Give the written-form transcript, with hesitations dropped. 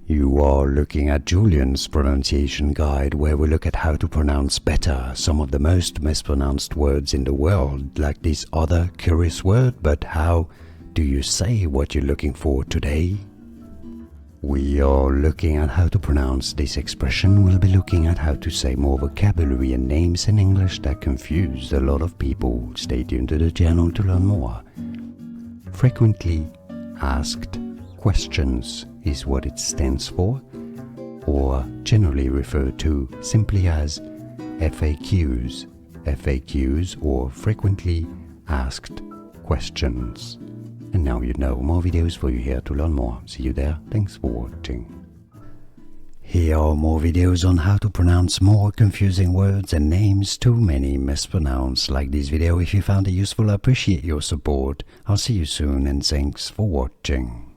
You are looking at Julian's pronunciation guide, where we look at how to pronounce better some of the most mispronounced words in the world, like this other curious word, but how do you say what you're looking for today? We are looking at how to pronounce this expression. We'll be looking at how to say more vocabulary and names in English that confuse a lot of people. Stay tuned to the channel to learn more. Frequently asked questions is what it stands for, or generally referred to simply as FAQs. FAQs, or frequently asked questions. And now you know, more videos for you here to learn more. See you there. Thanks for watching. Here are more videos on how to pronounce more confusing words and names too many mispronounced. Like this video if you found it useful. I appreciate your support. I'll see you soon and thanks for watching.